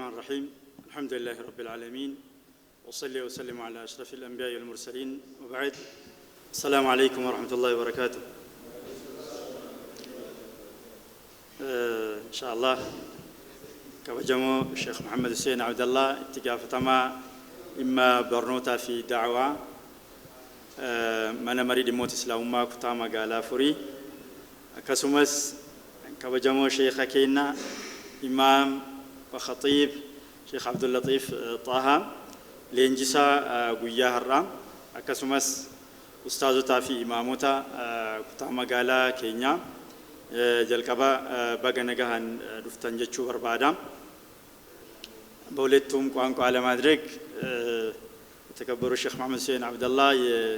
الرحمن الرحيم الحمد لله رب العالمين وصلي وسلم على أشرف الأنبياء والمرسلين وبعد السلام عليكم ورحمة الله وبركاته إن شاء الله كوجمو الشيخ محمد حسين عبد الله اتقافتما إما برنوتا في دعوة من مريد موت إسلام ما كتاما قالا فري كسمس كوجمو شيخ كينا إمام وخطيب شيخ عبد اللطيف طه لينجسا قويا هرام كسمس أستاذ تافي إماموتا كتاما قالا كينيا جلكبا بغنغان دفتن جچو بربادام بولتهم قوانكو على مدرك تكبر الشيخ محمد حسين عبد الله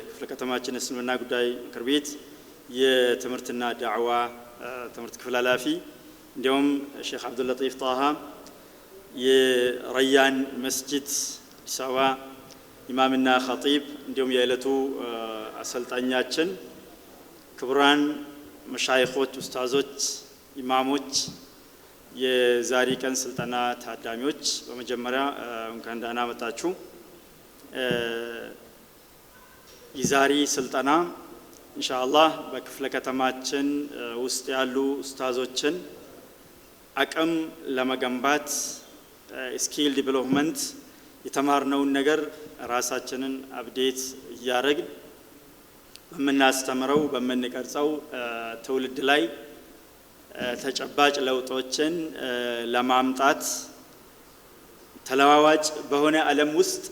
كفل كتماچن اسلمنا ጉዳይ ምክር ቤት የትምርትና ዳዕዋ ትምርት ክፍል ኃላፊ እንዲሁም ሼክ አብዱል ለጢፍ ጣሃ የረያን መስጂድ ሰዋ ኢማምና ኸጢብ እንዲሁም የዕለቱ አሰልጣኛችን ክቡራን መሻይኾች ኡስታዞች ኢማሞች የዛሬ ቀን ስልጠና ታዳሚዎች በመጀመሪያ እንኳን ደህና መጣችሁ የዛሬ ስልጠና ኢንሻአላህ በክፍለ ከተማችን ውስጥ ያሉ ኡስታዞችን አቅም ለመገንባት ስኪል ዲቨሎፕመንት የተማርነውን ነገር ራሳችንን አፕዴት እያደረግን በመናስተምረው በመንቀርጸው ትውልድ ላይ ተጨባጭ ለውጦችን ለማምጣት ተለዋዋጭ በሆነ ዓለም ውስጥ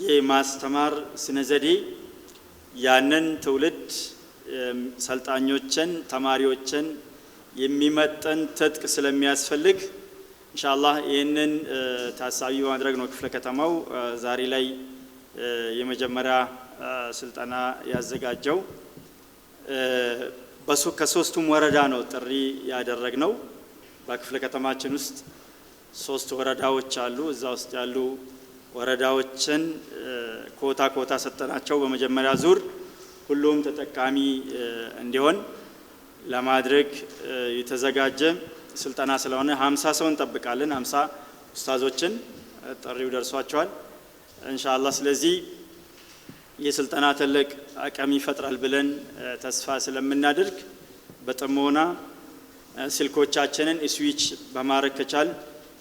የማስተማር ስነዘዴ ያንን ትውልድ ሰልጣኞችን ተማሪዎችን የሚመጥን ትጥቅ ስለሚያስፈልግ ኢንሻአላህ ይሄንን ታሳቢ ማድረግ ነው ክፍለ ከተማው ዛሬ ላይ የመጀመሪያ ስልጠና ያዘጋጀው ከሶስቱም ወረዳ ነው ጥሪ ያደረግነው በክፍለ ከተማችን ውስጥ 3 ወረዳዎች አሉ እዛ ውስጥ ያሉ ወረዳዎችን ኮታ ሰጠናቸው በመጀመሪያ ዙር ሁሉም ተጠቃሚ እንዲሆን ለማድረግ የተዘጋጀ ስልጠና ስለሆነ 50 ሰው እንጠብቃለን 50 ኡስታዞችን ጥሪው ደርሷቸዋል ኢንሻአላህ ስለዚህ የስልጠና ትልቅ አቅም ይፈጥራል ብለን ተስፋ ስለምናደርግ በጥሞና ስልኮቻችንን ስዊች በማድረግ ከቻል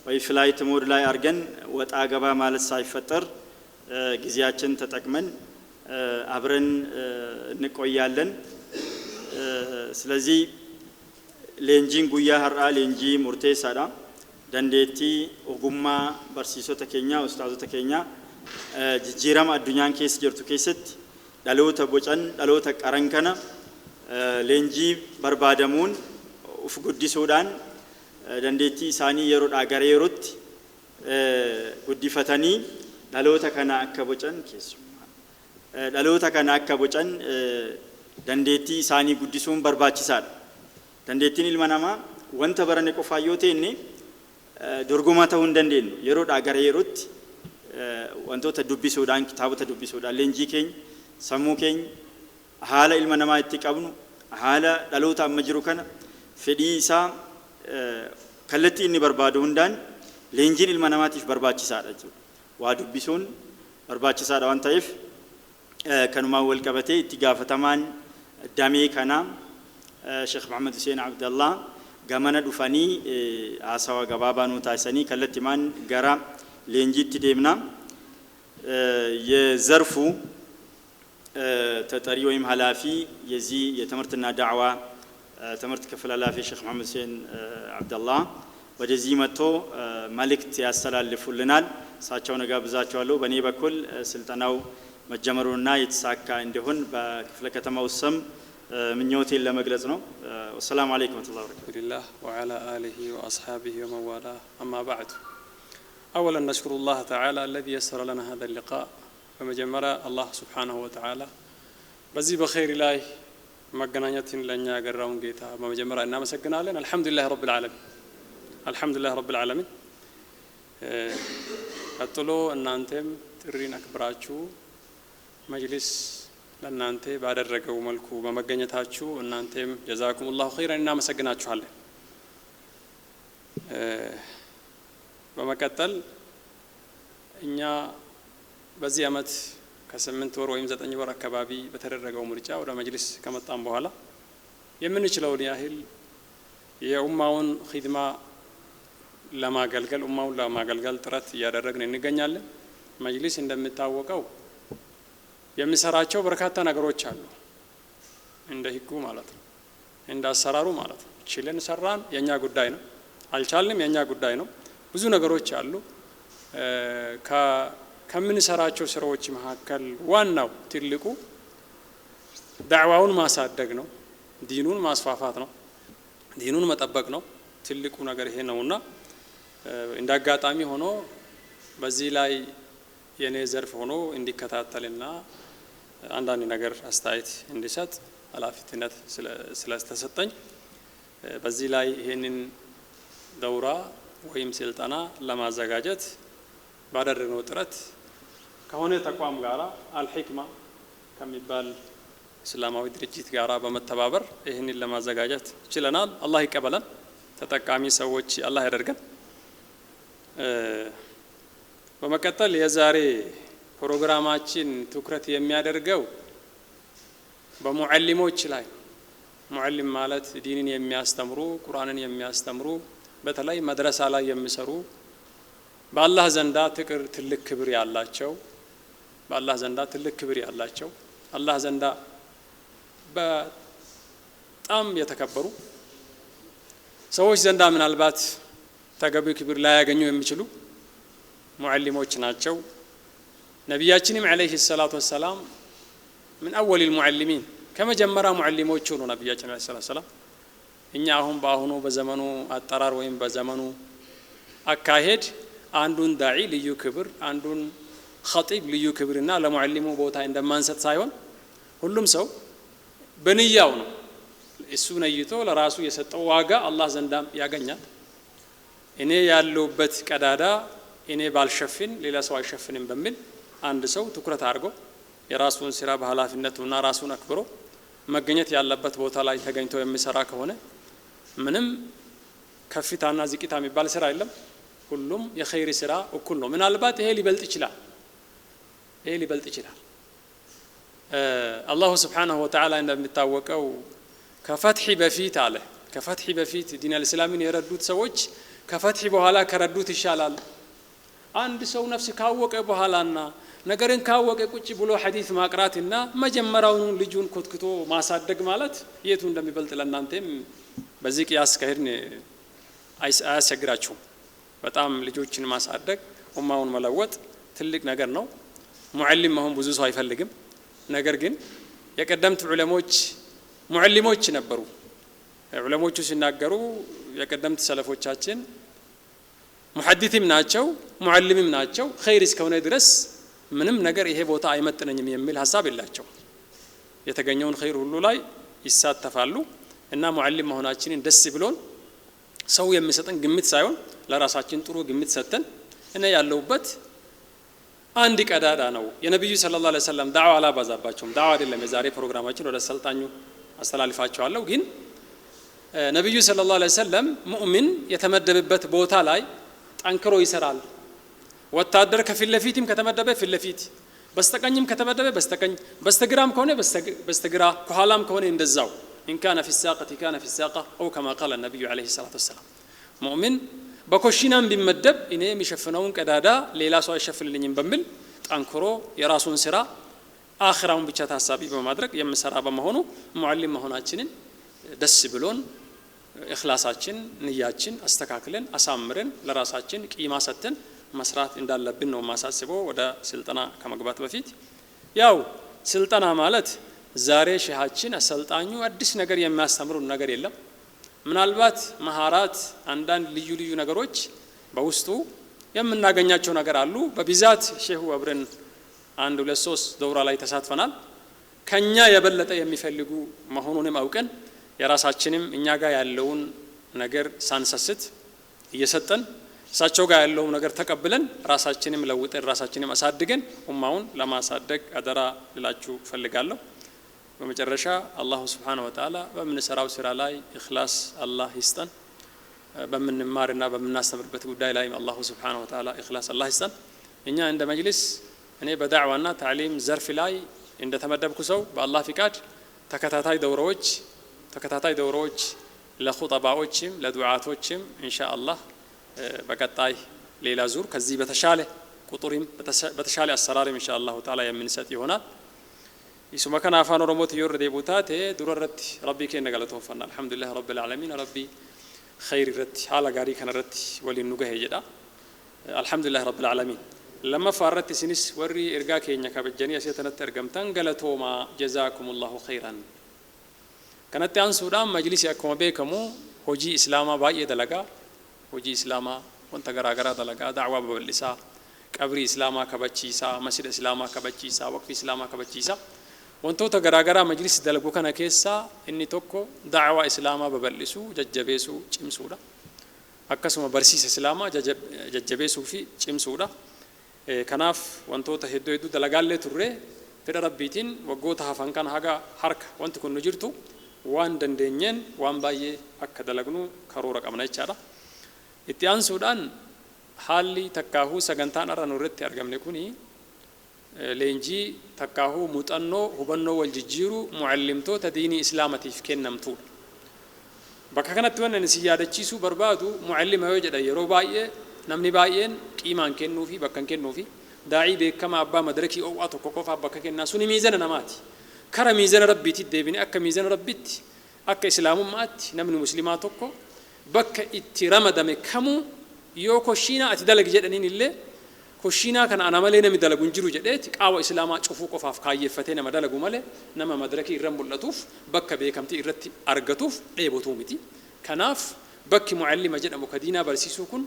ወይ ፍላይት ሞድ ላይ አርገን ወጣ ገባ ማለት ሳይፈጠር ጊዜያችን ተጠቅመን አብረን እንቆያለን ስለዚህ ሌንጂን ጉያ ሀራ ሌንጂ ሙርቴሳዳ ደንዴቲ ኦጉማ በርሲሶ ተከኛ ኡስታዞ ተከኛ ጅጅራም አዱኛን ኬስ ጀርቱ ኬስት ዳሎተ ቦጨን ዳሎተ ቀረንከና ሌንጂ በርባደሙን ኡፍ ጉዲሶዳን ደንዴቲ ሳኒ የሮድ አገር የሮት ጉዲፈተኒ ዳሎተ ከና አከቦጨን ኬስ ዳሎተ ከና አከቦጨን ደንዴቲ ሳኒ ጉዲሶን በርባቺሳል ደንዴቲን ኢልማናማ ወንተ በረነ ቆፋዮቴኒ ዶርጎማታው እንደንዴን የሮድ አገር የሮት ወንቶ ተዱቢሶዳን ኪታቡ ተዱቢሶዳን ሌንጂ ኬኝ ሰሙ ኬኝ ሐላ ኢልማናማ ኢትቀብኑ ሐላ ዳሎታ መጅሩ ከነ ፈዲሳ ከለቲ ኢኒ በርባዶ እንዳን ሌንጂን ኢልማናማቲፍ በርባቺሳዳ ዋዱቢሶን በርባቺሳዳ ዋንታይፍ ከኑማ ወልቀበቴ ኢትጋፈተማን ዳሜ ከና ሼክ መሐመድ ሁሴን አብደላህ ገመነ ዱፋኒ አሳዋ ገባባኑ ታሰኒ ከለቲማን ገራ ሌንጂት ዴምና የዘርፉ ተጠሪ ወይም ኃላፊ የዚህ የትምርትና ዳዕዋ ትምርት ክፍል ኃላፊ ሼክ መሐመድ ሁሴን አብደላህ ወደዚህ መጥቶ መልእክት ያስተላልፉልናል ሳቸው ነጋብዛቸዋለሁ በእኔ በኩል ስልጠናው መጀመሩና የተሳካ እንዲሆን በክፍለ ከተማው ስም منيوتي لما جلسنا والسلام عليكم ورحمة الله وبركاته. لله وعلى آله وأصحابه ومن والاه أما بعد. أولا نشكر الله تعالى الذي يسر لنا هذا اللقاء ومجمرة الله سبحانه وتعالى. بزي بخير الله مجنانية لنا جرّون جيتا ومجمرة إنما سجنا لنا الحمد لله رب العالمين. الحمد لله رب العالمين. قتلوا أن أنتم ترين أكبراتشو مجلس ለናንተ ባደረገው መልኩ በመገኘታችሁ እናንተም ጀዛኩሙላሁ ኸይራን እናመሰግናችኋለን በመቀጠል እኛ በዚህ አመት ከ8 ወር ወይም 9 ወር አካባቢ በተደረገው ምርጫ ወደ መጅሊስ ከመጣን በኋላ የምንችለውን ያህል የኡማውን ኺድማ ለማገልገል ኡማውን ለማገልገል ጥረት እያደረግን እንገኛለን። መጅሊስ እንደምታወቀው የሚሰራቸው በርካታ ነገሮች አሉ። እንደ ህጉ ማለት ነው፣ እንደ አሰራሩ ማለት ነው። ችለን ሰራን የኛ ጉዳይ ነው፣ አልቻልንም የኛ ጉዳይ ነው። ብዙ ነገሮች አሉ። ከምንሰራቸው ስራዎች መካከል ዋናው ትልቁ ዳዕዋውን ማሳደግ ነው፣ ዲኑን ማስፋፋት ነው፣ ዲኑን መጠበቅ ነው። ትልቁ ነገር ይሄ ነውና እንደ አጋጣሚ ሆኖ በዚህ ላይ የኔ ዘርፍ ሆኖ እንዲከታተልና አንዳንድ ነገር አስተያየት እንዲሰጥ ኃላፊነት ስለተሰጠኝ በዚህ ላይ ይሄንን ደውራ ወይም ስልጠና ለማዘጋጀት ባደረግነው ጥረት ከሆነ ተቋም ጋራ አልሂክማ ከሚባል እስላማዊ ድርጅት ጋራ በመተባበር ይሄንን ለማዘጋጀት ችለናል። አላህ ይቀበለን፣ ተጠቃሚ ሰዎች አላህ ያደርገን። በመቀጠል የዛሬ ፕሮግራማችን ትኩረት የሚያደርገው በሙዓሊሞች ላይ ሙዓሊም ማለት ዲንን የሚያስተምሩ ቁርአንን የሚያስተምሩ በተለይ መድረሳ ላይ የሚሰሩ በአላህ ዘንዳ ትልቅ ክብር ያላቸው በአላህ ዘንዳ ትልቅ ክብር ያላቸው አላህ ዘንዳ በጣም የተከበሩ ሰዎች ዘንዳ ምናልባት ተገቢ ክብር ላይ ያገኙ የሚችሉ ሙዓሊሞች ናቸው። ነብያችንም አለይሂ ሰላቱ ወሰላም من أول المعلمين كما جمرا معلموቹ ነው ነብያችን አለይሂ ሰላቱ ወሰላም። እኛ አሁን በአሁኑ በዘመኑ አጠራር ወይም በዘመኑ አካሄድ አንዱን ዳዒ ልዩ ክብር አንዱን ኸጢብ ልዩ ክብርና ለሙዓሊሙ ቦታ እንደማንሰጥ ሳይሆን ሁሉም ሰው በንያው ነው እሱ ነይቶ ለራሱ የሰጠው ዋጋ አላህ ዘንዳም ያገኛል። እኔ ያለውበት ቀዳዳ እኔ ባልሸፍን ሌላ ሰው አይሸፍንም በሚል አንድ ሰው ትኩረት አድርጎ የራሱን ስራ በኃላፊነቱና ራሱን አክብሮ መገኘት ያለበት ቦታ ላይ ተገኝቶ የሚሰራ ከሆነ ምንም ከፍታና ዝቅታ የሚባል ስራ የለም። ሁሉም የኸይር ስራ እኩል ነው። ምናልባት ይሄ ሊበልጥ ይችላል። አላሁ ስብሓነሁ ወተዓላ እንደሚታወቀው ከፈትሒ በፊት አለ ከፈትሒ በፊት ዲን አልእስላምን የረዱት ሰዎች ከፈትሒ በኋላ ከረዱት ይሻላል። አንድ ሰው ነፍስ ካወቀ በኋላና ነገርን ካወቀ ቁጭ ብሎ ሐዲስ ማቅራትና መጀመሪያውን ልጁን ኮትክቶ ማሳደግ ማለት የቱ እንደሚበልጥ ለእናንተም በዚህ ቅያስ ከሄድን አያስቸግራችሁም። በጣም ልጆችን ማሳደግ ኡማውን መለወጥ ትልቅ ነገር ነው። ሙዓሊም መሆን ብዙ ሰው አይፈልግም። ነገር ግን የቀደምት ዑለሞች ሙዓሊሞች ነበሩ። ዑለሞቹ ሲናገሩ የቀደምት ሰለፎቻችን ሙሐዲትም ናቸው ሙዓሊምም ናቸው። ኸይር እስከሆነ ድረስ ምንም ነገር ይሄ ቦታ አይመጥነኝም የሚል ሐሳብ የላቸው። የተገኘውን ኸይር ሁሉ ላይ ይሳተፋሉ እና ሙዓሊም መሆናችንን ደስ ብሎን ሰው የሚሰጠን ግምት ሳይሆን ለራሳችን ጥሩ ግምት ሰጥተን እኔ ያለውበት አንድ ቀዳዳ ነው። የነብዩ ሰለላሁ ዐለይሂ ወሰለም ዳዕዋ አላባዛባቸውም። ዳዕዋ አይደለም የዛሬ ፕሮግራማችን ወደ ሰልጣኙ አስተላልፋቸዋለሁ። ግን ነብዩ ሰለላሁ ዐለይሂ ወሰለም ሙእሚን የተመደበበት ቦታ ላይ ጠንክሮ ይሰራል። ወታደር ከፊት ለፊትም ከተመደበ ፊት ለፊት በስተቀኝም ከተመደበ በስተቀኝ በስተግራም ከሆነ በስተግራ ከኋላም ከሆነ እንደዛው إن كان في الساقة كان في الساقة أو كما قال النبي عليه الصلاة والسلام مؤمن بكوشينام بمدب إنه مشفنون كدادا ليلا سوا يشفل لنيم بمل أنكرو يراسون سرا آخرهم بيشات حسابي بمدرك يم سرا بمهونو معلم مهوناتشين دس بلون إخلاصاتشين نياتشين استكاكلن أسامرن لراساتشين كيما ستن مسرات إن دال لبنو ما ساسبو ودا سلطنا كما قبات بفيت ياو سلطنا مالت ዛሬ ሸሃችን አሰልጣኙ አዲስ ነገር የሚያስተምሩ ነገር የለም። ምናልባት መሃራት አንዳንድ ልዩ ነገሮች በውስጡ የምናገኛቸው ነገር አሉ። በብዛት ሼሁ አብረን 1 2 3 ደውራ ላይ ተሳትፈናል። ከኛ የበለጠ የሚፈልጉ መሆኑንም አውቀን የራሳችንም እኛ ጋር ያለውን ነገር ሳንሰስት እየሰጠን እሳቸው ጋር ያለው ነገር ተቀብለን ራሳችንም ለውጠን ራሳችንም አሳድገን ኡማውን ለማሳደግ አደራ ልላችሁ ፈልጋለሁ። በመጨረሻ አላሁ ስብሓነሁ ወተዓላ በምንሰራው ስራ ላይ ኢኽላስ አላህ ይስጠን። በምንማርና በምናስተምርበት ጉዳይ ላይ አላሁ ሱብሓነሁ ወተዓላ ኢኽላስ አላህ ይስጠን። እኛ እንደ መጅሊስ እኔ በዳዕዋና ታዕሊም ዘርፍ ላይ እንደተመደብኩ ሰው በአላህ ፍቃድ ተከታታይ ደውሮች ለኹጠባዎችም ለዱዓቶችም ኢንሻአላህ በቀጣይ ሌላ ዙር ከዚህ በተሻለ ቁጥርም በተሻለ አሰራርም ኢንሻአላህ ተዓላ የምንሰጥ ይሆናል። ይሱማ ከና አፋን ኦሮሞት ይወርደ ቦታቴ ዱረረት ረቢ ከነ ገለቶፈና አልሐምዱሊላህ ረብል ዓለሚን ረቢ ኸይር ረት ሐላ ጋሪ ከነረት ወሊኑ ገ ሄጀዳ አልሐምዱሊላህ ረብል ዓለሚን ለማ ፋረት ሲኒስ ወሪ እርጋ ከኛ ከበጀኒ ያሰተነት እርገምታን ገለቶማ ጀዛኩሙላሁ ኸይራን ከነተ አንሱዳም መጅሊስ ያከመ በከሙ ሆጂ እስላማ ባየ ደለጋ ሆጂ እስላማ ወንተ ገራገራ ደለጋ ዳዕዋ በበልሳ ቀብሪ እስላማ ከበቺሳ መስጂድ እስላማ ከበቺሳ ወቅፍ እስላማ ከበቺሳ ወንቶታ ገራገራ መጅሊስ ደለጉ ከነ ኬሳ እኒ ቶኮ ዳዕዋ እስላማ በበልሱ ጀጀቤሱ ጭምሱዳ አከሱማ በርሲስ እስላማ ጀጀቤሱ ፊ ጭምሱዳ ከናፍ ወንቶታ ሄዶ ደለጋለ ቱሬ ፍደ ረቢቲን ወጎታ ሀፈን ከን ሀጋ ሐርካ ወንት ኩኑ ጅርቱ ዋን ደንደኘን ዋን ባየ አከ ደለግኑ ከሮራ ቀምና ይቻላ ኢቲያን ሱዳን ሐሊ ተካሁ ሰገንታን አራ ኑረት ያርገምነ ኩኒ ሌንጂ ተካሁ ሙጠኖ ሁበኖ ወልጅጂሩ ሙዓሊምቶ ተዲኒ እስላማቲፍ ከነምቱ በከከነት ወነን ሲያደቺሱ በርባዱ ሙዓሊም ወጀደ የሮ ባየ ነምኒ ባየን ቂማን ከኑፊ በከን ከኑፊ ዳዒ በከማ አባ መድረኪ ኦዋቶ ኮኮፋ በከከና ሱኒ ሚዘን ነማቲ ከረ ሚዘን ረቢቲ ደብኒ አከ ሚዘን ረቢቲ አከ እስላሙ ማቲ ነምኒ ሙስሊማቶኮ በከ ኢቲ ረመደመ ከሙ ዮ ኮሺና አትደለግ ጀደኒን ኢለ ኮሺና ከነ አናመለ ነሚ ደለጉን ጅሩ ጀደት ቃው እስላማ ጩፉ ቆፋፍ ካየፈቴ ነመ ደለጉ መለ ነመ መድረኪ ረምቡለቱፍ በከ በከምቲ ኢረቲ አርገቱፍ ደቦቱ ሚቲ ከናፍ በከ ሙዓሊም ጀደሙ ከዲና በርሲሱ ኩን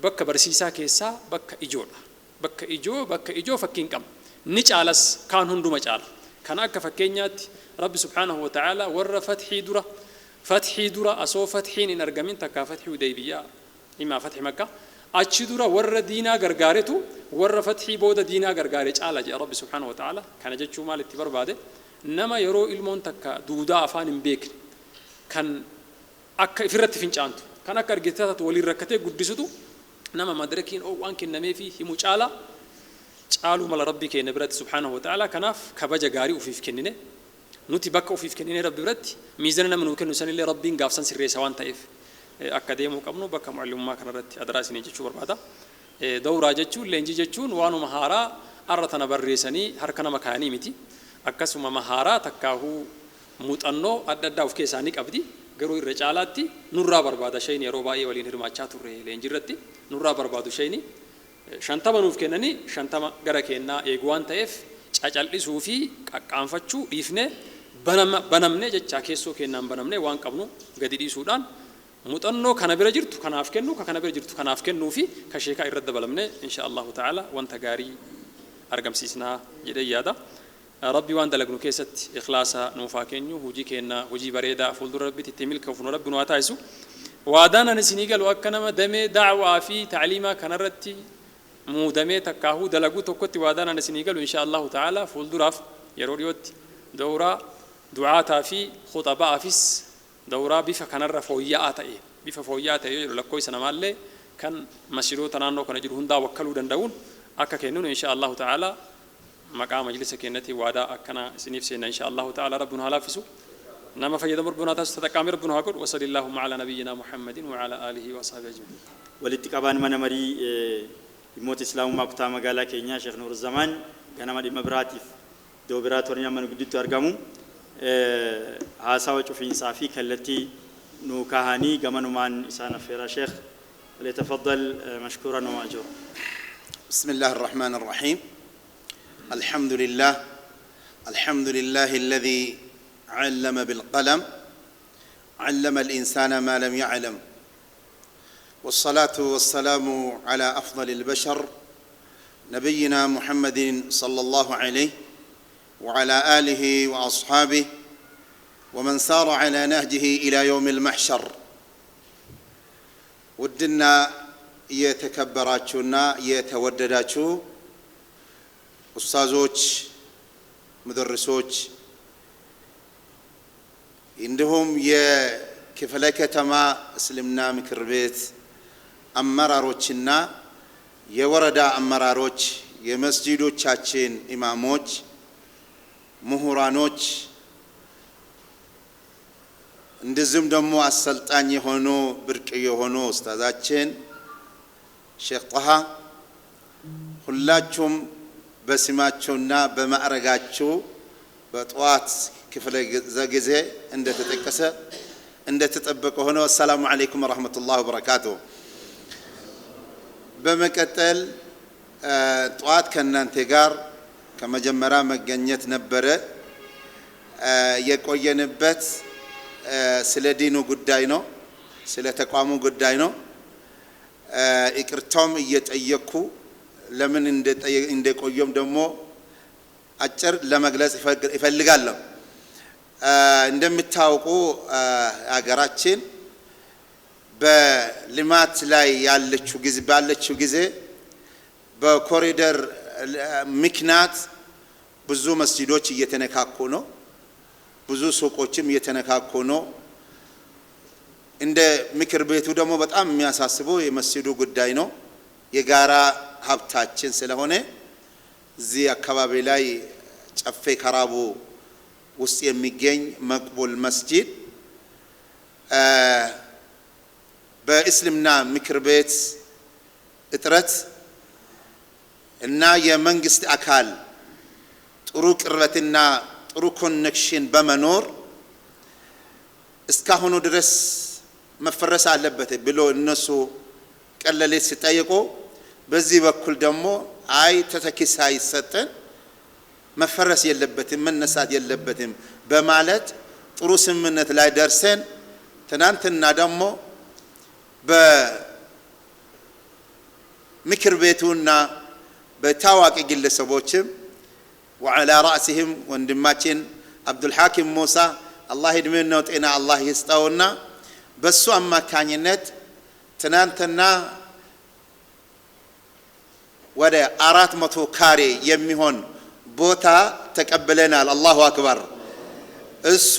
በከ በርሲሳ ኬሳ በከ ኢጆ ፈኪን ቀም ንጫለስ ካን ሁንዱ መጫል كان أك فكينيات رب سبحانه وتعالى ور فتحي درة أسو فتحين إن أرجمين تكا فتح وديبيا إما فتح مكة أشدورا ور دينا غرغارتو ور فتحي بود دينا غرغارج على رب سبحانه وتعالى كان جت شو مال التبر بعده إنما يرو المون تكا دودا أفان بيك كان أك فرت فينشانت كان أك أرجتات ولي ركته قدسته إنما مدركين أو أنك النمي فيه مجالا قالوا مال ربي كي نبرت سبحانه وتعالى كناف كبجا غاري وفيف كنينه نوتي بك وفيف كنينه رب برت ميزاننا من ممكن نسن لي ربي غافسن سري سوان تايف اكاديمو قبنو بك معلم ما كنرت ادراسي نجي شو بربادا دورا جچو لنجي جچون وانو مهارا ارتنا بريسني هركنا مكاني متي اكسما مهارا تكاهو موطنو اددا وفكيساني قبدي غرو يرچالاتي نورا بربادا شيني روباي ولين هرماچا توري لنجرتي نورا بربادو شيني شانتما نوف كنني شانتما غركينا ايغوان تايف ጫጫልሱ ፊ ቃቃንፈቹ ዲፍነ በነምነ ጀቻ ኬሶ ከናም በነምነ ዋን ቀብኑ ገዲዲ ሱዳን ሙጠኖ ከነብረ ጅርቱ ከናፍከኑ ከነብረ ጅርቱ ከናፍከኑ ፊ ከሼካ ይረደ በለምነ ኢንሻአላሁ ተዓላ ወንተ ጋሪ አርገምሲስና ይደያዳ ረቢ ዋን ደለግኑ ከሰት ኢኽላሳ ኑፋከኙ ሁጂ ከና ሁጂ በሬዳ ፉልዱ ረቢ ተሚል ከፉኑ ረብኑ አታይሱ ዋዳና ነሲኒገል ወከነመ ደሜ ዳዕዋ ፊ ተዕሊማ ከነረቲ مودمه تكاهو دلغو توكتي وادانا نسنيغلو ان شاء الله تعالى فولدراف يروريوت دورا دعاتا في خطباء فيس دورا بيف كنر فوياتا بيف فوياتا لكوي سنمال كان مسيرو تنانو كنجر هندا وكلو دندون اكا كينون ان شاء الله تعالى مقام مجلس كينتي وادا اكنا سنيف سينا ان شاء الله تعالى ربنا هلافسو نما فيدم ربنا تستقام ربنا هكر وصلى اللهم على نبينا محمد وعلى اله وصحبه اجمعين ولتقبان من مري يموت إسلام ما كتام مقالة كينيا شيخ نور الزمان كان ما دي مبراتيف دو براتورنيا من قديتو أرقامو عاساوة في إنصافي كالتي نوكاهاني قمنو من إسانا فيرا شيخ وليتفضل مشكورا ومأجورا. بسم الله الرحمن الرحيم. الحمد لله الذي علم بالقلم علم الإنسان ما لم يعلم والصلاة والسلام على أفضل البشر نبينا محمد صلى الله عليه وعلى آله وأصحابه ومن سار على نهجه إلى يوم المحشر. ودنا يتكبراتشونا يتودداتشو أستاذوش مدرسوش عندهم ክፍለ ከተማ እስልምና ምክር ቤት አመራሮችና የወረዳ አመራሮች የመስጂዶቻችን ኢማሞች ምሁራኖች እንደዚህም ደግሞ አሰልጣኝ የሆኑ ብርቅ የሆኑ ኡስታዛችን ሼክ ጣሃ ሁላችሁም በስማቸውና በማዕረጋቸው በጧት ክፍለ ጊዜ እንደተጠበቀ ሆኖ ሰላም አለይኩም ወራህመቱላሂ ወበረካቱሁ። በመቀጠል ጧት ከእናንተ ጋር ከመጀመሪያ መገኘት ነበረ የቆየንበት ስለ ዲኑ ጉዳይ ነው፣ ስለ ተቋሙ ጉዳይ ነው። ይቅርታም እየጠየኩ ለምን እንደቆየም ደግሞ አጭር ለመግለጽ ይፈልጋለሁ። እንደምታውቁ ሀገራችን በልማት ላይ ባለችው ጊዜ በኮሪደር ምክንያት ብዙ መስጂዶች እየተነካኩ ነው፣ ብዙ ሱቆችም እየተነካኩ ነው። እንደ ምክር ቤቱ ደግሞ በጣም የሚያሳስበው የመስጂዱ ጉዳይ ነው። የጋራ ሀብታችን ስለሆነ እዚህ አካባቢ ላይ ጨፌ ከራቡ ውስጥ የሚገኝ መቅቡል መስጂድ በእስልምና ምክር ቤት እጥረት እና የመንግስት አካል ጥሩ ቅርበትና ጥሩ ኮኔክሽን በመኖር እስካሁኑ ድረስ መፈረስ አለበት ብሎ እነሱ ቀለሌት ሲጠይቁ፣ በዚህ በኩል ደግሞ አይ ተተኪስ አይሰጠን መፈረስ የለበትም መነሳት የለበትም በማለት ጥሩ ስምምነት ላይ ደርሰን ትናንትና ደግሞ በምክር ቤቱና በታዋቂ ግለሰቦችም وعلى رأسهم ወንድማችን አብዱል ሐኪም ሙሳ አላህ እድሜና ጤና አላህ ይስጣውና በሱ አማካኝነት ትናንትና ወደ 400 ካሬ የሚሆን ቦታ ተቀበለናል። አላሁ አክበር። እሱ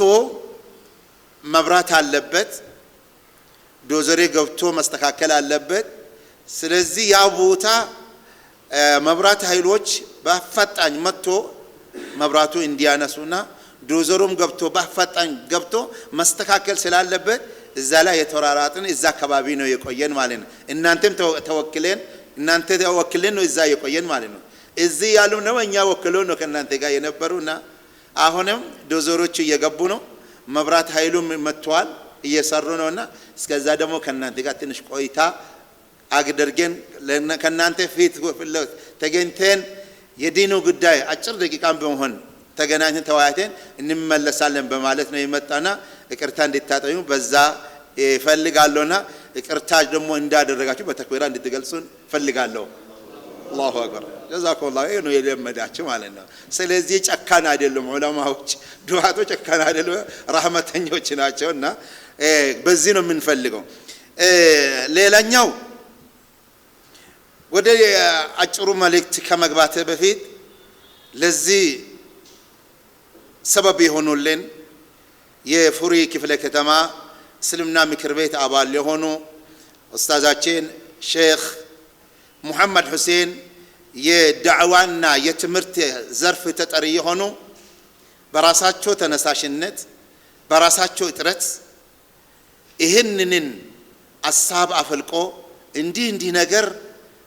መብራት አለበት፣ ዶዘሬ ገብቶ መስተካከል አለበት። ስለዚህ ያ ቦታ መብራት ኃይሎች በአፋጣኝ መጥቶ መብራቱ እንዲያነሱና ዶዘሩም ገብቶ በአፋጣኝ ገብቶ መስተካከል ስላለበት እዛ ላይ የተወራራጥን እዛ አካባቢ ነው የቆየን ማለት ነው። እናንተም ተወክለን ነው እዛ የቆየን ማለት ነው። እዚህ ያሉ ነው እኛ ወክለው ነው ከእናንተ ጋር የነበሩና አሁንም ዶዘሮቹ እየገቡ ነው፣ መብራት ኃይሉም መጥቷል እየሰሩ ነውና እስከዛ ደግሞ ከእናንተ ጋር ትንሽ ቆይታ አግደርገን ከእናንተ ፊት ተገኝተን የዲኑ ጉዳይ አጭር ደቂቃም በመሆን ተገናኝተን ተወያይተን እንመለሳለን በማለት ነው የመጣና ይቅርታ እንድታጠዩ በዛ ይፈልጋለሁና ይቅርታ ደግሞ እንዳደረጋችሁ በተክቢራ እንድትገልጹን ፈልጋለሁ። አላሁ አክበር ጀዛኩሙላህ። ይሄ ነው የለመዳችሁ ማለት ነው። ስለዚህ ጨካን አይደሉም ዑለማዎች፣ ዱዓቶች ጨካን አይደሉም፣ ረህመተኞች ናቸውና በዚህ ነው የምንፈልገው። ሌላኛው ወደ አጭሩ መልእክት ከመግባት በፊት ለዚህ ሰበብ የሆኑልን የፉሪ ክፍለ ከተማ እስልምና ምክር ቤት አባል የሆኑ ኡስታዛችን ሼክ ሙሐመድ ሁሴን የዳዕዋና የትምህርት ዘርፍ ተጠሪ የሆኑ በራሳቸው ተነሳሽነት በራሳቸው ጥረት ይህንን ሐሳብ አፈልቆ እንዲህ ነገር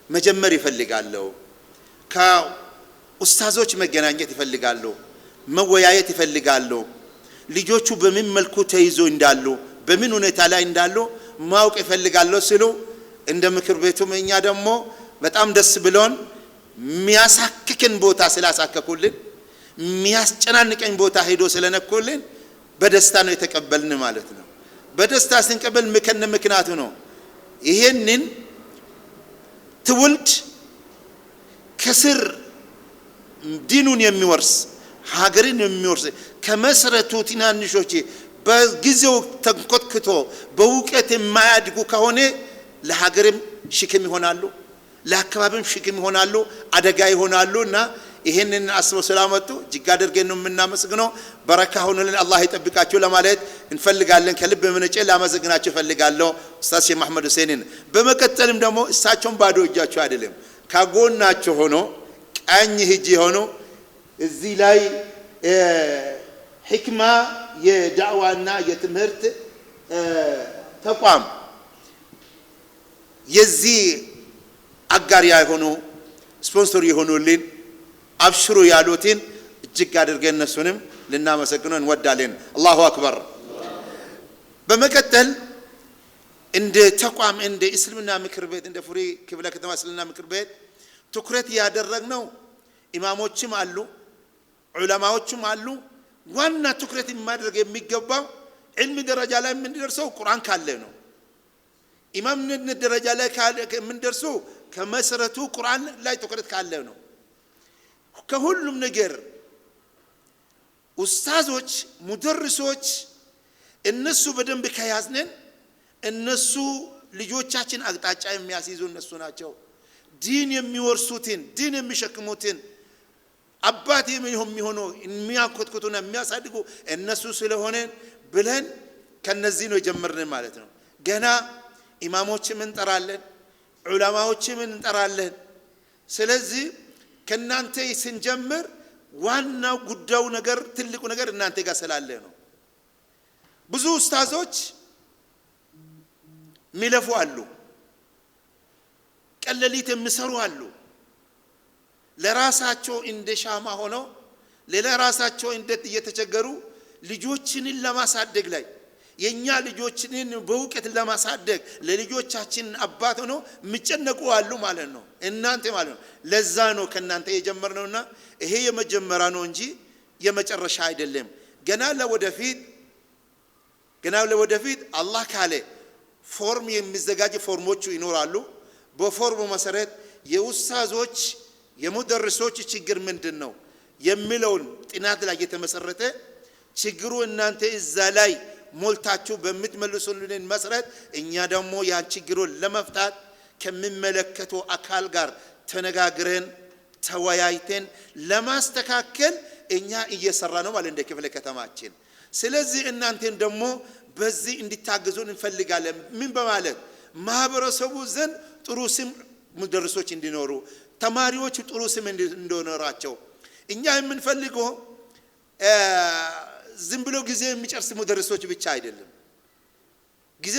መጀመር ይፈልጋሉ። ከኡስታዞች መገናኘት ይፈልጋሉ፣ መወያየት ይፈልጋሉ። ልጆቹ በምን መልኩ ተይዞ እንዳሉ በምን ሁኔታ ላይ እንዳሉ ማወቅ ይፈልጋሉ ሲሉ እንደ ምክር ቤቱም እኛ ደግሞ በጣም ደስ ብሎን የሚያሳክክን ቦታ ስላሳከኩልን የሚያስጨናንቀኝ ቦታ ሄዶ ስለነኩልን በደስታ ነው የተቀበልን ማለት ነው። በደስታ ስንቀበል ምክንያቱ ነው ይሄንን ትውልድ ከስር ዲኑን የሚወርስ ሀገርን የሚወርስ ከመሰረቱ ትናንሾች በጊዜው ተንኮትክቶ በእውቀት የማያድጉ ከሆነ ለሀገርም ሽክም ይሆናሉ፣ ለአካባቢም ሽክም ይሆናሉ፣ አደጋ ይሆናሉና ይሄንን አስበው ስላመጡ እጅግ አድርገን ነው የምናመሰግነው። በረካ ሆነልን አላህ ይጠብቃችሁ ለማለት እንፈልጋለን። ከልብ የመነጨ ላመሰግናችሁ ፈልጋለሁ ኡስታዝ ሼህ መሐመድ ሁሴንን። በመቀጠልም ደግሞ እሳቸውን ባዶ እጃቸው አይደለም ካጎናቸው ሆኖ ቀኝ እጅ ሆኖ እዚህ ላይ ሕክማ የዳዕዋና የትምህርት ተቋም የዚህ አጋር የሆኑ ስፖንሰር የሆኑልን አብሽሩ ያሉትን እጅግ አድርገን እነሱንም ልናመሰግነው እንወዳለን። አላሁ አክበር። በመቀጠል እንደ ተቋም እንደ እስልምና ምክር ቤት እንደ ፉሪ ክፍለ ከተማ እስልምና ምክር ቤት ትኩረት ያደረግነው ኢማሞችም አሉ ዑለማዎችም አሉ። ዋና ትኩረት ማድረግ የሚገባው ዒልም ደረጃ ላይ የምንደርሰው ቁርአን ካለ ነው። ኢማምነት ደረጃ ላይ የምንደርሰው ከመሰረቱ ቁርአን ላይ ትኩረት ካለ ነው። ከሁሉም ነገር ኡስታዞች ሙደርሶች እነሱ በደንብ ከያዝነን እነሱ ልጆቻችን አቅጣጫ የሚያስይዙ እነሱ ናቸው። ዲን የሚወርሱትን ዲን የሚሸክሙትን አባት የሚሆነው የሚያኮትኩቱና የሚያሳድጉ እነሱ ስለሆነ ብለን ከነዚህ ነው ጀመርን ማለት ነው። ገና ኢማሞችም እንጠራለን ዑለማዎችም እንጠራለን። ስለዚህ ከናንተ ስንጀምር ዋናው ጉዳዩ ነገር ትልቁ ነገር እናንተ ጋር ስላለ ነው። ብዙ ኡስታዞች ሚለፉ አሉ ቀለሊት የሚሰሩ አሉ። ለራሳቸው እንደ ሻማ ሆነው ለራሳቸው እንዴት እየተቸገሩ ልጆችን ለማሳደግ ላይ የኛ ልጆችን በእውቀት ለማሳደግ ለልጆቻችን አባት ሆነው የሚጨነቁ አሉ ማለት ነው። እናንተ ማለት ነው። ለዛ ነው ከናንተ የጀመርነውና ይሄ የመጀመሪያ ነው እንጂ የመጨረሻ አይደለም። ገና ለወደፊት አላህ ካለ ፎርም የሚዘጋጅ ፎርሞቹ ይኖራሉ። በፎርሙ መሰረት የኡስታዞች የሙደርሶች ችግር ምንድነው የሚለውን ጥናት ላይ የተመሰረተ ችግሩ እናንተ እዛ ላይ ሞልታችሁ በምትመልሱልን መሰረት እኛ ደግሞ ያን ችግሩን ለመፍታት ከሚመለከተው አካል ጋር ተነጋግረን ተወያይተን ለማስተካከል እኛ እየሰራ ነው ማለት እንደ ክፍለ ከተማችን። ስለዚህ እናንተን ደግሞ በዚህ እንድታግዙን እንፈልጋለን። ምን በማለት ማህበረሰቡ ዘንድ ጥሩ ስም ሙደርሶች እንዲኖሩ ተማሪዎች ጥሩ ስም እንዲኖራቸው እኛ የምንፈልገው ዝም ብሎ ጊዜ የሚጨርስ ሙደርሶች ብቻ አይደለም። ጊዜ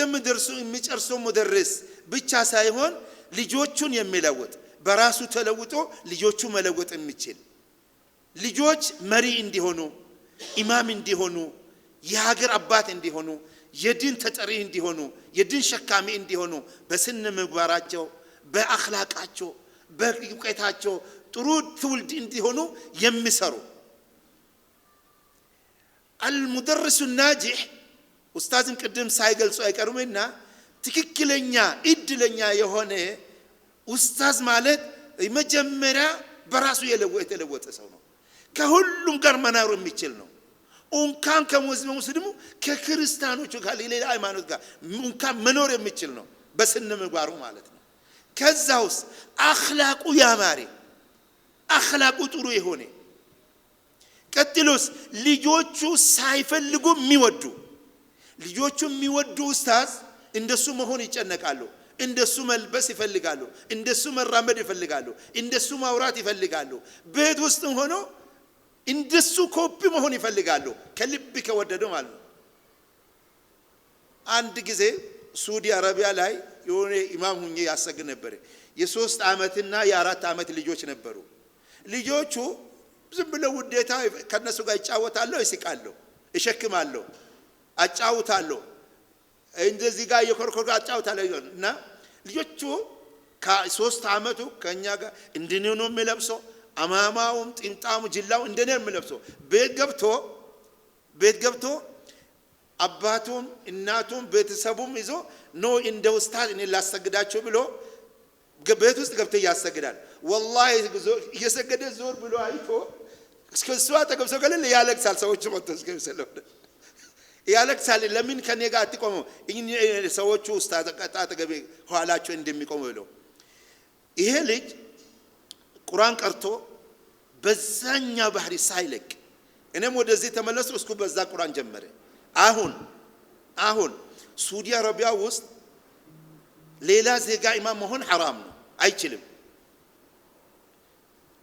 የሚጨርሱ ሙደርስ ብቻ ሳይሆን ልጆቹን የሚለውጥ በራሱ ተለውጦ ልጆቹ መለወጥ የሚችል ልጆች መሪ እንዲሆኑ ኢማም እንዲሆኑ የሀገር አባት እንዲሆኑ የዲን ተጠሪ እንዲሆኑ የዲን ሸካሚ እንዲሆኑ በስነ ምግባራቸው በአኽላቃቸው በእውቀታቸው ጥሩ ትውልድ እንዲሆኑ የሚሰሩ المدرس الناجح ኡስታዝን ቅድም ሳይገልጹ አይቀርምና ትክክለኛ እድለኛ የሆነ ኡስታዝ ማለት መጀመሪያ በራሱ የተለወጠ ሰው ነው። ከሁሉም ጋር መኖር የሚችል ነው። እንኳን ከሙስሊሙ ከክርስቲያኖቹ ጋር ሌላ ሃይማኖት ጋር እንኳን መኖር የሚችል ነው በስነ ምግባሩ ማለት ነው። ከዛውስ አኽላቁ ያማረ አኽላቁ ጥሩ የሆነ ቀጥሎስ ልጆቹ ሳይፈልጉ የሚወዱ ልጆቹ የሚወዱ ኡስታዝ እንደሱ መሆን ይጨነቃሉ። እንደሱ መልበስ ይፈልጋሉ። እንደሱ መራመድ ይፈልጋሉ። እንደሱ ማውራት ይፈልጋሉ። ቤት ውስጥ ሆኖ እንደሱ ኮፒ መሆን ይፈልጋሉ ከልብ ከወደዱ ማለት ነው። አንድ ጊዜ ሳዑዲ አረቢያ ላይ የሆነ ኢማም ሁኜ ያሰግድ ነበር። የ3 አመትና የ4 አመት ልጆች ነበሩ። ልጆቹ ዝም ብለው ውዴታ ከነሱ ጋር ይጫወታሉ፣ ይስቃሉ፣ ይሸክማሉ፣ አጫውታሉ። እንደዚህ ጋር የኮርኮር አጫውታሉ እና ልጆቹ ከ3 አመቱ ከኛ ጋር እንድንሆኑ የሚለብሰው አማማውም ጥምጣሙ ጅላው እንደኔ የሚለብሰው ቤት ገብቶ አባቱም እናቱም ቤተሰቡም ይዞ ነው እንደ ኡስታዝ እኔ ላሰግዳቸው ብሎ ቤት ውስጥ ገብቶ ያሰግዳል። ወላሂ እየሰገደ ዞር ብሎ አይቶ እስከሱ አጠገብ ሰው ከሌለ ያለቅሳል። ሰዎቹ መጥተው እስከሚሰለሙ ያለቅሳል። ለምን ከኔ ጋር አትቆሙ? ሰዎቹ ኡስታዝ አጠገብ ኋላቸው እንደሚቆሙ ብሎ ይሄ ልጅ ቁርአን ቀርቶ በዛኛ ባህሪ ሳይለቅ እኔም ወደዚህ ተመለስኩ እስኩ በዛ ቁርአን ጀመረ አሁን ሳዑዲ አረቢያ ውስጥ ሌላ ዜጋ ኢማም መሆን حرام ነው አይችልም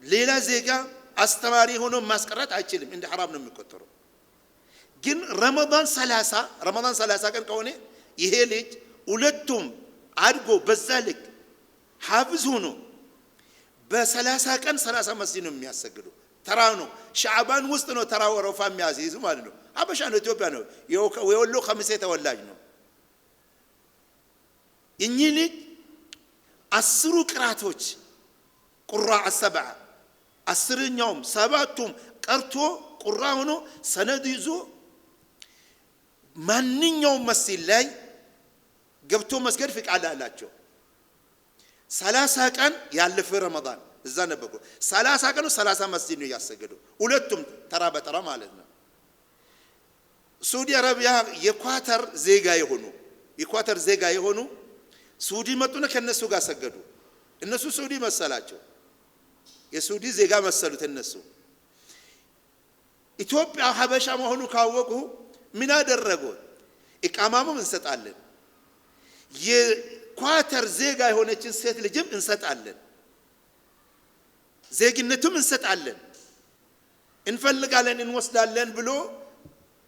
ሌላ ዜጋ አስተማሪ ሆኖ ማስቀረት አይችልም እንደ حرام ነው የሚቆጠረው ግን ረመዳን 30 ቀን ከሆነ ይሄ ልጅ ሁለቱም አድጎ በዛ ልክ ሐፍዝ ሆኖ በ30 ቀን 30 መስጂድ ነው የሚያሰግዱ ተራው ነው ሻዕባን ውስጥ ነው ተራው ወረፋ የሚያዝይዙ ማለት ነው አበሻ ነው ኢትዮጵያ ነው የወሎ ኸሚሴ ተወላጅ ነው እኚህ ልጅ 10 ቅራቶች ቁራ 7 10ኛውም 7ቱም ቀርቶ ቁራ ሆኖ ሰነድ ይዞ ማንኛውም መስጂድ ላይ ገብቶ መስገድ ፍቃድ አላቸው 30 ቀን ያለፈ ረመዳን እዛ ነበርኩ 30 ቀን 30 መስጂድ ነው ያሰገዱ ሁለቱም ተራ በተራ ማለት ነው ሳዑዲ አረቢያ የኳተር ዜጋ የሆኑ ሳዑዲ መጡና ከነሱ ጋር ሰገዱ እነሱ ሳዑዲ መሰላቸው የሳዑዲ ዜጋ መሰሉት እነሱ ኢትዮጵያ ሀበሻ መሆኑ ካወቁ ምን አደረጉ ኢቃማሙም እንሰጣለን የኳተር ዜጋ የሆነችን ሴት ልጅም እንሰጣለን ዜግነቱም እንሰጣለን እንፈልጋለን እንወስዳለን ብሎ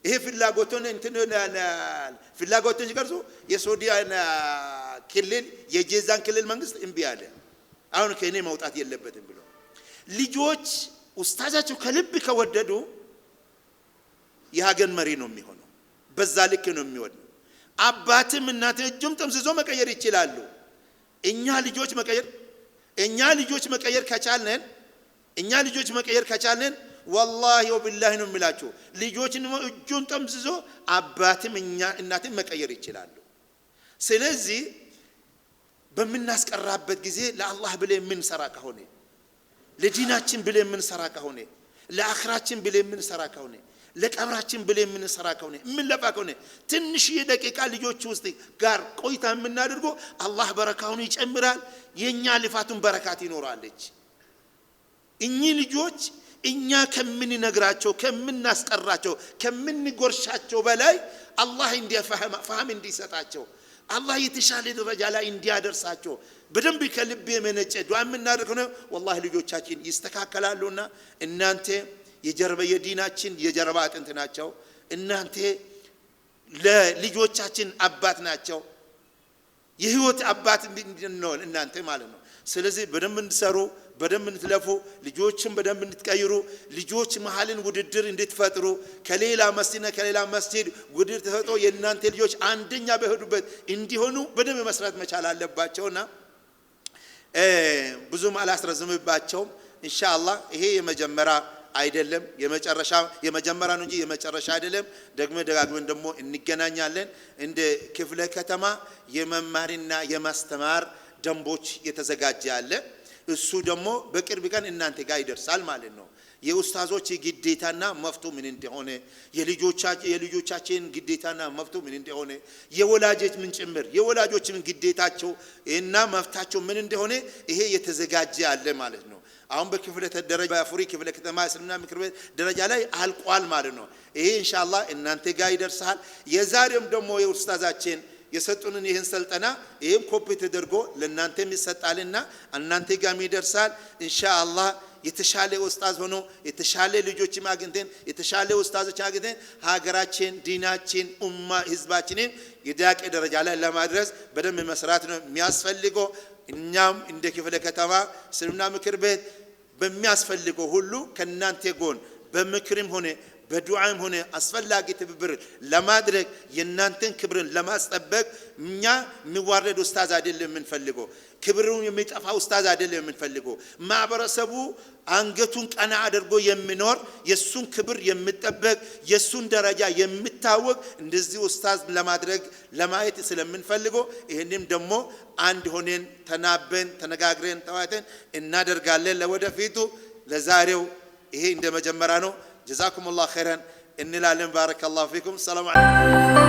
ይሄ ፍላጎቱን ይቀርጹ የሳዑዲ ክልል የጄዛን ክልል መንግስት እምቢ አለ አሁን ከኔ መውጣት የለበትም ብሎ ልጆች ኡስታዛቸው ከልብ ከወደዱ የሀገር መሪ ነው የሚሆነው በዛ ልክ ነው የሚወደው አባትም እናትም እጁም ጠምዝዞ መቀየር ይችላሉ እኛ ልጆች መቀየር ከቻልን والله وبالله ነው የሚላችሁ ልጆችን እጁን ጠምዝዞ አባትም እናትም መቀየር ይችላሉ ስለዚህ በመናስቀራበት ጊዜ ለአላህ ብለን ምን ሰራ ከሆነ ለዲናችን ብለን ምን ሰራ ከሆነ ለአኺራችን ብለን ምን ሰራ ከሆነ ለቀብራችን ብለን ምን ሰራ ከሆነ ምን ለፋ ከሆነ ትንሽ የደቂቃ ልጆች ውስጥ ጋር ቆይታ የምናደርገው አላህ በረካውን ይጨምራል የኛ ልፋቱን በረካት ይኖራለች እኚህ ልጆች እኛ ከምንነግራቸው ከምናስቀራቸው ከምንጎርሻቸው በላይ አላህ እንዲያፈህም እንዲሰጣቸው አላህ የተሻለ ደረጃ ላይ እንዲያደርሳቸው በደንብ ከልብ የመነጨ ዱዓ የምናደርገው ነው والله ልጆቻችን ይስተካከላሉና እናንተ የዲናችን የጀርባ አጥንት ናቸው እናንተ ለልጆቻችን አባት ናቸው የህይወት አባት ነው እናንተ ማለት ነው ስለዚህ በደንብ እንድሰሩ በደንብ እንድትለፉ ልጆችን በደንብ እንድትቀይሩ ልጆች መሐልን ውድድር እንድትፈጥሩ ከሌላ መስጂድ ውድድር ተፈጥሮ የእናንተ ልጆች አንደኛ በሄዱበት እንዲሆኑ በደንብ መስራት መቻል አለባቸውና ብዙም አላስረዝምባቸው ኢንሻአላህ ይሄ የመጀመሪያ አይደለም የመጀመሪያ ነው እንጂ የመጨረሻ አይደለም ደጋግመን ደግሞ እንገናኛለን እንደ ክፍለ ከተማ የመማርና የማስተማር ደንቦች የተዘጋጀ አለ እሱ ደግሞ በቅርብ ቀን እናንተ ጋር ይደርሳል ማለት ነው የኡስታዞች ግዴታና መፍቱ ምን እንደሆነ የልጆቻችን ግዴታና መፍቱ ምን እንደሆነ የወላጆችም ግዴታቸው እና መፍታቸው ምን እንደሆነ ይሄ የተዘጋጀ አለ ማለት ነው አሁን በክፍለ ደረጃ በአፍሪ ክፍለ ከተማ እስልምና ምክር ቤት ደረጃ ላይ አልቋል ማለት ነው ይሄ ኢንሻአላህ እናንተ ጋር ይደርሳል የዛሬም ደግሞ የኡስታዛችን የሰጡንን ይሄን ስልጠና ይሄም ኮፒ ተደርጎ ለእናንተም ይሰጣልና እናንተ ጋር ይደርሳል ኢንሻአላህ የተሻለ ኡስታዝ ሆኖ የተሻለ ልጆች ማግኝተን የተሻለ ኡስታዞች አግኝተን ሀገራችን ዲናችን ኡማ ህዝባችንን የዳቀ ደረጃ ላይ ለማድረስ በደንብ መስራት ነው የሚያስፈልገው እኛም እንደ ክፍለ ከተማ እስልምና ምክር ቤት በሚያስፈልገው ሁሉ ከናንተ ጎን በምክርም ሆነ በዱዓም ሆነ አስፈላጊ ትብብር ለማድረግ የናንተን ክብርን ለማስጠበቅ እኛ የሚዋረድ ኡስታዝ አይደለም የምንፈልገው ክብሩን የሚጠፋ ኡስታዝ አይደለም የምንፈልገው ማህበረሰቡ አንገቱን ቀና አድርጎ የሚኖር የሱን ክብር የሚጠበቅ የሱን ደረጃ የሚታወቅ እንደዚህ ኡስታዝ ለማድረግ ለማየት ስለምንፈልገው ይሄንም ደግሞ አንድ ሆነን ተናበን ተነጋግረን ተዋተን እናደርጋለን ለወደፊቱ ለዛሬው ይሄ እንደመጀመሪያ ነው جزاكم الله خيرا إن لا بارك الله فيكم السلام عليكم